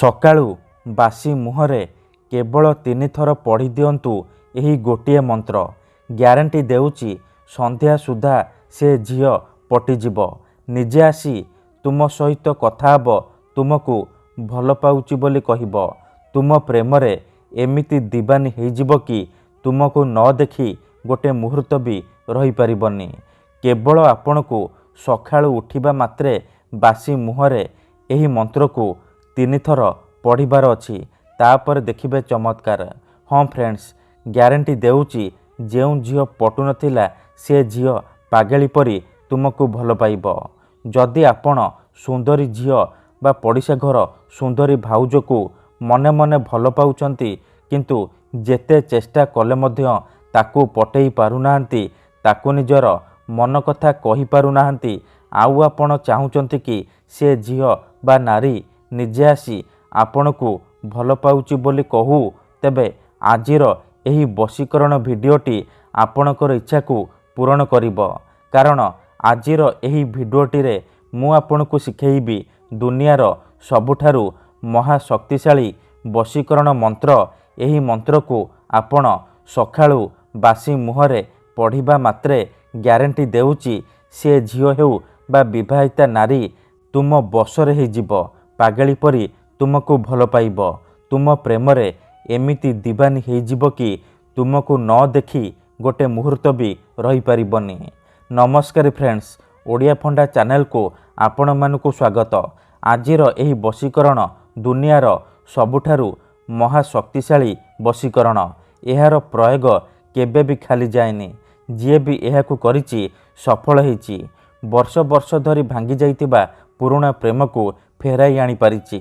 ସକାଳୁ ବାସି ମୁହଁରେ କେବଳ 3 ଥର ପଢ଼ି ଦିଅନ୍ତୁ ଏହି ଗୋଟିଏ ମନ୍ତ୍ର। ଗ୍ୟାରେଣ୍ଟି ଦେଉଛି ସନ୍ଧ୍ୟା ସୁଦ୍ଧା ସେ ଝିଅ ପଟିଯିବ। ନିଜେ ଆସି ତୁମ ସହିତ କଥା ହେବ, ତୁମକୁ ଭଲ ପାଉଛି ବୋଲି କହିବ। ତୁମ ପ୍ରେମରେ ଏମିତି ଦିବାନୀ ହେଇଯିବ କି ତୁମକୁ ନ ଦେଖି ଗୋଟେ ମୁହୂର୍ତ୍ତ ବି ରହିପାରିବନି। କେବଳ ଆପଣଙ୍କୁ ସକାଳୁ ଉଠିବା ମାତ୍ରେ ବାସି ମୁହଁରେ ଏହି ମନ୍ତ୍ରକୁ 3 ଥର ପଢ଼ିବାର ଅଛି। ତାପରେ ଦେଖିବେ ଚମତ୍କାର। ହଁ ଫ୍ରେଣ୍ଡସ୍, ଗ୍ୟାରେଣ୍ଟି ଦେଉଛି ଯେଉଁ ଝିଅ ପଟୁନଥିଲା ସେ ଝିଅ ପାଗେଳି ପରି ତୁମକୁ ଭଲ ପାଇବ। ଯଦି ଆପଣ ସୁନ୍ଦରୀ ଝିଅ ବା ପଡ଼ିଶା ଘର ସୁନ୍ଦରୀ ଭାଉଜକୁ ମନେ ମନେ ଭଲ ପାଉଛନ୍ତି, କିନ୍ତୁ ଯେତେ ଚେଷ୍ଟା କଲେ ମଧ୍ୟ ତାକୁ ପଟେଇ ପାରୁନାହାନ୍ତି, ତାକୁ ନିଜର ମନ କଥା କହିପାରୁନାହାନ୍ତି, ଆଉ ଆପଣ ଚାହୁଁଛନ୍ତି କି ସେ ଝିଅ ବା ନାରୀ ନିଜେ ଆସି ଆପଣଙ୍କୁ ଭଲ ପାଉଛି ବୋଲି କହୁ, ତେବେ ଆଜିର ଏହି ବଶୀକରଣ ଭିଡ଼ିଓଟି ଆପଣଙ୍କର ଇଚ୍ଛାକୁ ପୂରଣ କରିବ। କାରଣ ଆଜିର ଏହି ଭିଡ଼ିଓଟିରେ ମୁଁ ଆପଣଙ୍କୁ ଶିଖେଇବି ଦୁନିଆର ସବୁଠାରୁ ମହାଶକ୍ତିଶାଳୀ ବଶୀକରଣ ମନ୍ତ୍ର। ଏହି ମନ୍ତ୍ରକୁ ଆପଣ ସକାଳୁ ବାସି ମୁହଁରେ ପଢ଼ିବା ମାତ୍ରେ ଗ୍ୟାରେଣ୍ଟି ଦେଉଛି ସେ ଝିଅ ହେଉ ବା ବିବାହିତା ନାରୀ ତୁମ ବଶରେ ହେଇଯିବ। ପାଗଳି ପରି ତୁମକୁ ଭଲ ପାଇବ। ତୁମ ପ୍ରେମରେ ଏମିତି ଦିବାନୀ ହେଇଯିବ କି ତୁମକୁ ନ ଦେଖି ଗୋଟେ ମୁହୂର୍ତ୍ତ ବି ରହିପାରିବନି। ନମସ୍କାର ଫ୍ରେଣ୍ଡସ୍, ଓଡ଼ିଆ ଫଣ୍ଡା ଚ୍ୟାନେଲକୁ ଆପଣମାନଙ୍କୁ ସ୍ୱାଗତ। ଆଜିର ଏହି ବଶୀକରଣ ଦୁନିଆର ସବୁଠାରୁ ମହାଶକ୍ତିଶାଳୀ ବଶୀକରଣ। ଏହାର ପ୍ରୟୋଗ କେବେ ବି ଖାଲି ଯାଏନି। ଯିଏ ବି ଏହାକୁ କରିଛି ସଫଳ ହେଇଛି। ବର୍ଷ ବର୍ଷ ଧରି ଭାଙ୍ଗି ଯାଇଥିବା ପୁରୁଣା ପ୍ରେମକୁ ଫେରାଇ ଆଣିପାରିଛି।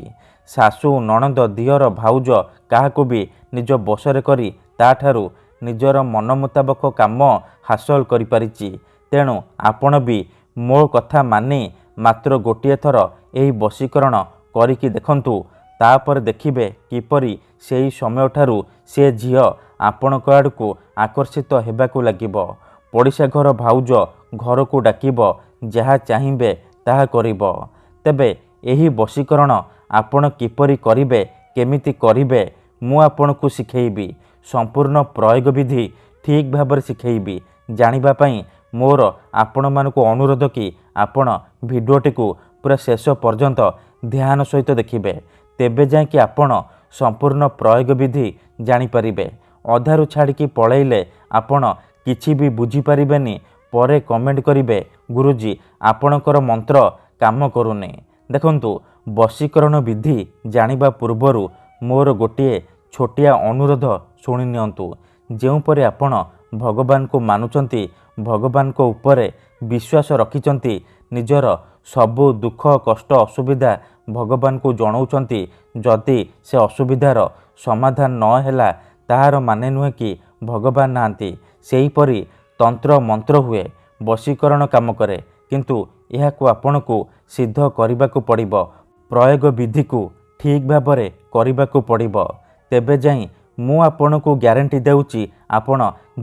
ଶାଶୁ, ନଣନ୍ଦ, ଦିଅର, ଭାଉଜ କାହାକୁ ବି ନିଜ ବଶରେ କରି ତାଠାରୁ ନିଜର ମନ ମୁତାବକ କାମ ହାସଲ କରିପାରିଛି। ତେଣୁ ଆପଣ ବି ମୋ କଥା ମାନି ମାତ୍ର ଗୋଟିଏ ଥର ଏହି ବଶୀକରଣ କରିକି ଦେଖନ୍ତୁ। ତାପରେ ଦେଖିବେ କିପରି ସେହି ସମୟଠାରୁ ସେ ଝିଅ ଆପଣଙ୍କ ଆଡ଼କୁ ଆକର୍ଷିତ ହେବାକୁ ଲାଗିବ। ପଡ଼ିଶା ଘର ଭାଉଜ ଘରକୁ ଡାକିବ, ଯାହା ଚାହିଁବେ ତାହା କରିବ। ତେବେ ଏହି ବଶୀକରଣ ଆପଣ କିପରି କରିବେ, କେମିତି କରିବେ, ମୁଁ ଆପଣଙ୍କୁ ଶିଖେଇବି। ସମ୍ପୂର୍ଣ୍ଣ ପ୍ରୟୋଗ ବିଧି ଠିକ୍ ଭାବରେ ଶିଖେଇବି। ଜାଣିବା ପାଇଁ ମୋର ଆପଣମାନଙ୍କୁ ଅନୁରୋଧ କି ଆପଣ ଭିଡ଼ିଓଟିକୁ ପୁରା ଶେଷ ପର୍ଯ୍ୟନ୍ତ ଧ୍ୟାନ ସହିତ ଦେଖିବେ। ତେବେ ଯାଇକି ଆପଣ ସମ୍ପୂର୍ଣ୍ଣ ପ୍ରୟୋଗ ବିଧି ଜାଣିପାରିବେ। ଅଧାରୁ ଛାଡ଼ିକି ପଳେଇଲେ ଆପଣ କିଛି ବି ବୁଝିପାରିବେନି। ପରେ କମେଣ୍ଟ କରିବେ, ଗୁରୁଜୀ ଆପଣଙ୍କର ମନ୍ତ୍ର କାମ କରୁନି। ଦେଖନ୍ତୁ, ବଶୀକରଣ ବିଧି ଜାଣିବା ପୂର୍ବରୁ ମୋର ଗୋଟିଏ ଛୋଟିଆ ଅନୁରୋଧ ଶୁଣି ନିଅନ୍ତୁ। ଯେଉଁପରି ଆପଣ ଭଗବାନଙ୍କୁ ମାନୁଛନ୍ତି, ଭଗବାନଙ୍କ ଉପରେ ବିଶ୍ୱାସ ରଖିଛନ୍ତି, ନିଜର ସବୁ ଦୁଃଖ କଷ୍ଟ ଅସୁବିଧା ଭଗବାନଙ୍କୁ ଜଣାଉଛନ୍ତି, ଯଦି ସେ ଅସୁବିଧାର ସମାଧାନ ନ ହେଲା ତାହାର ମାନେ ନୁହେଁ କି ଭଗବାନ ନାହାନ୍ତି। ସେହିପରି ତନ୍ତ୍ର ମନ୍ତ୍ର ହୁଏ, ବଶୀକରଣ କାମ କରେ, କିନ୍ତୁ ଏହାକୁ ଆପଣଙ୍କୁ ସିଦ୍ଧ କରିବାକୁ ପଡ଼ିବ। ପ୍ରୟୋଗ ବିଧିକୁ ଠିକ୍ ଭାବରେ କରିବାକୁ ପଡ଼ିବ। ତେବେ ଯାଇ ମୁଁ ଆପଣଙ୍କୁ ଗ୍ୟାରେଣ୍ଟି ଦେଉଛି ଆପଣ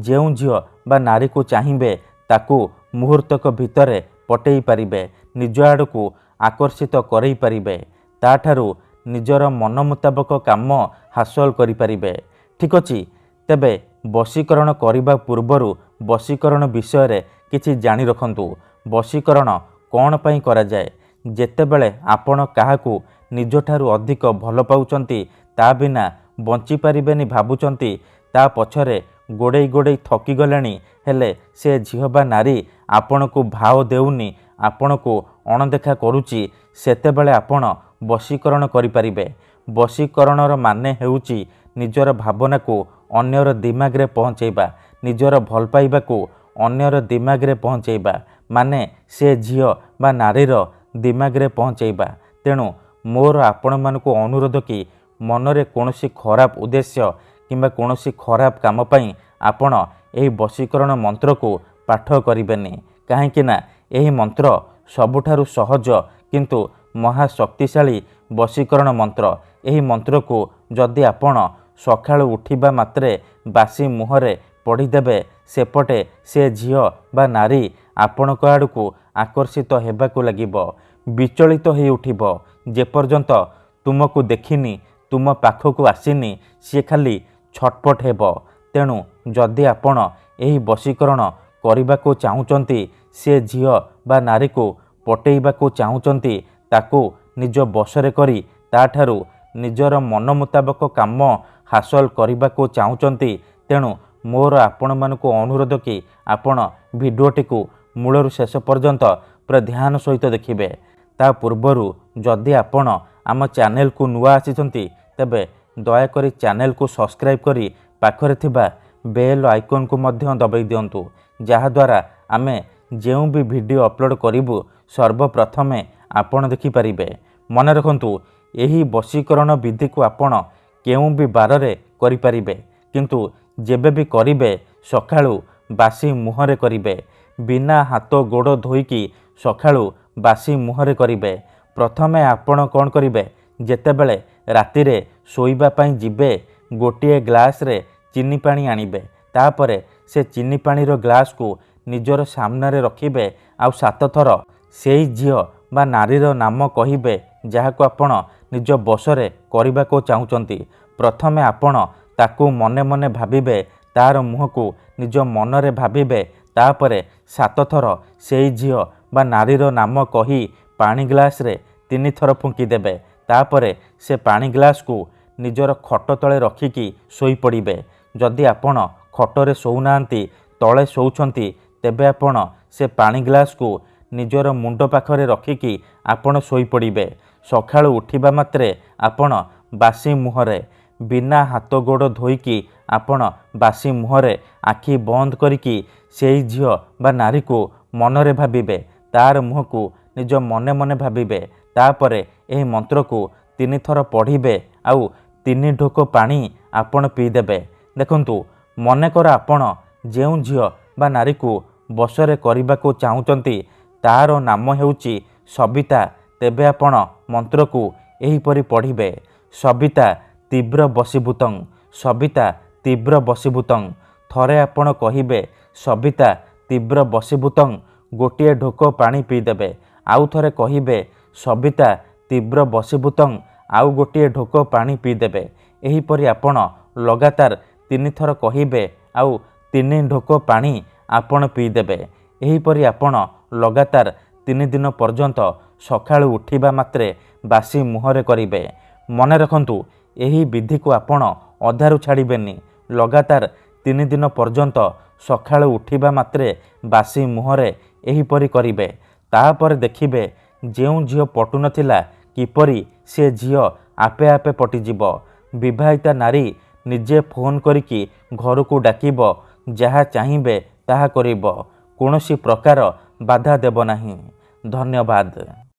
ଯେଉଁ ଝିଅ ବା ନାରୀକୁ ଚାହିଁବେ ତାକୁ ମୁହୂର୍ତ୍ତକ ଭିତରେ ପଟେଇ ପାରିବେ, ନିଜ ଆଡ଼କୁ ଆକର୍ଷିତ କରେଇ ପାରିବେ, ତାଠାରୁ ନିଜର ମନ ମୁତାବକ କାମ ହାସଲ କରିପାରିବେ। ଠିକ୍ ଅଛି? ତେବେ ବଶୀକରଣ କରିବା ପୂର୍ବରୁ ବଶୀକରଣ ବିଷୟରେ କିଛି ଜାଣି ରଖନ୍ତୁ। ବଶୀକରଣ କ'ଣ ପାଇଁ କରାଯାଏ? ଯେତେବେଳେ ଆପଣ କାହାକୁ ନିଜଠାରୁ ଅଧିକ ଭଲ ପାଉଛନ୍ତି, ତା ବିନା ବଞ୍ଚିପାରିବେନି ଭାବୁଛନ୍ତି, ତା ପଛରେ ଗୋଡ଼େଇ ଗୋଡ଼େଇ ଥକିଗଲେଣି, ହେଲେ ସେ ଝିଅ ବା ନାରୀ ଆପଣଙ୍କୁ ଭାଅ ଦେଉନି, ଆପଣଙ୍କୁ ଅଣଦେଖା କରୁଛି, ସେତେବେଳେ ଆପଣ ବଶୀକରଣ କରିପାରିବେ। ବଶୀକରଣର ମାନେ ହେଉଛି ନିଜର ଭାବନାକୁ ଅନ୍ୟର ଦିମାଗରେ ପହଞ୍ଚାଇବା, ନିଜର ଭଲ ପାଇବାକୁ ଅନ୍ୟର ଦିମାଗରେ ପହଞ୍ଚାଇବା, ମାନେ ସେ ଝିଅ ବା ନାରୀର ଦିମାଗରେ ପହଞ୍ଚାଇବା। ତେଣୁ ମୋର ଆପଣମାନଙ୍କୁ ଅନୁରୋଧ କି ମନରେ କୌଣସି ଖରାପ ଉଦ୍ଦେଶ୍ୟ କିମ୍ବା କୌଣସି ଖରାପ କାମ ପାଇଁ ଆପଣ ଏହି ବଶୀକରଣ ମନ୍ତ୍ରକୁ ପାଠ କରିବେନି। କାହିଁକି ନା ଏହି ମନ୍ତ୍ର ସବୁଠାରୁ ସହଜ କିନ୍ତୁ ମହାଶକ୍ତିଶାଳୀ ବଶୀକରଣ ମନ୍ତ୍ର। ଏହି ମନ୍ତ୍ରକୁ ଯଦି ଆପଣ ସକାଳୁ ଉଠିବା ମାତ୍ରେ ବାସି ମୁହଁରେ ପଢ଼ିଦେବେ, ସେପଟେ ସେ ଝିଅ ବା ନାରୀ ଆପଣଙ୍କ ଆଡ଼କୁ ଆକର୍ଷିତ ହେବାକୁ ଲାଗିବ, ବିଚଳିତ ହୋଇ ଉଠିବ। ଯେପର୍ଯ୍ୟନ୍ତ तुमको देखिनी तुम पाखक आसीनी सी खाली छटपट हेब। तेणु जदि आपण एही वशीकरण करने को चाहूँगी से झील बा नारी को पटेइबा को चाहूँगी ताकू निज बसरे करी ताठारू निजर मन मुताबक काम हासिल करने को चाहूँगी। तेणु मोर आपण मानक अनुरोध कि आपण भिडियोटी को मूलरू शेष पर्यंत पूरा ध्यान सहित देखिए। ता पूर्वर जदि आपण आम चैनल को नुआ आसी तेबे दयाकोरी चैनल को सब्सक्राइब करी पाखरे थिबा बेल आइकन को मध्य दबाई दिंतु जहाद्वारा आमे जो भी वीडियो अपलोड करूँ सर्वप्रथमे आपण देखिपारे। मन रखु यही वशीकरण विधि को आपण केउ भी बार रे करिपारिबे किंतु जेबे भी करिबे सकाळू बासी मुहरे करिबे। बिना हाथ गोड़ धोईकी सकाळू बासी मुहरे करिबे। प्रथमे आपण कौन करिबे जेतेबेले रातिरे शोइबा पई जिबे गोटिए ग्लास रे चीनी पानी आनिबे। तापरे से चीनी पानी रो ग्लास को निजर सामने रे रखिबे आउ 7 थर सेई झियो बा नारीर नाम कहिबे जहाको आपण निज बसरे करने को चाहूँगी। प्रथमे आपण ताकू मने मने भाविबे तार मुह को निज मनरे भाविबे। तापरे 7 थर सेई झियो बा नारीर नाम कही पानी ग्लास रे 3 थर फुंकी देबे। तापरे से पानी ग्लास को निजर खट तले रखिकी सोई पड़िबे। जदि आपण खटरे शोउनांती तले शोउछंती तेबे आपण से पानी ग्लास को निजर मुंड पाखरे रखिकी आपण सोई पड़िबे। सकाळू उठिबा मात्रे आपण बासी मुहरे बिना हाथ गोड़ धोईकी आपण बासी मुहरे आखि बंद करिकी सेई झियो बा नारी को मनरे भाविबे तार मुह को निज मने मने भाविबे। तापरे एही मंत्र को 3 थर पढ़िबे आउ 3 ढोक पानी आपण पीदेबे। देखंतु मनेकर आपण जेउ झियो बा नारी को बसरे करने को चाहूँगी तार नाम हेउची सबिता। तेबे आपण मंत्र को एहीपरि पढ़िबे सबिता तीव्र वशीभूतं सबिता तीव्र वशीभूतं। थरे आपण कहिबे सबिता तीव्र वशीभूतं गोटिए ढोक पानी पीदेबे। आउ थरे कहिबे सबिता तीव्र वशीभूतं आउ गोटिए ढोक पानी पीदेबे। एहीपरि आपण लगातार 3 थर कहिबे आउ 3 ढोक पानी आपण पीदेबे। एहीपरि आपण लगातार 3 दिन पर्यंत सकाळू उठिबा मात्रे बासी मुहरे करिबे। मन रखंतु एही विधि को आपण अधारू छाड़िबेनी। लगातार 3 दिन पर्यंत सकाळू उठिबा मात्रे बासी मुहरे एहीपरि करिबे। तापर देखिबे जेउ झियो पटु नथिला किपरि से झियो आपे आपे पटिजिब। विवाहिता नारी निजे फोन करिकी घर को डाकिब जहा चाहिबे ताहा करिब। कोनोसी प्रकार बाधा देब नाही। धन्यवाद।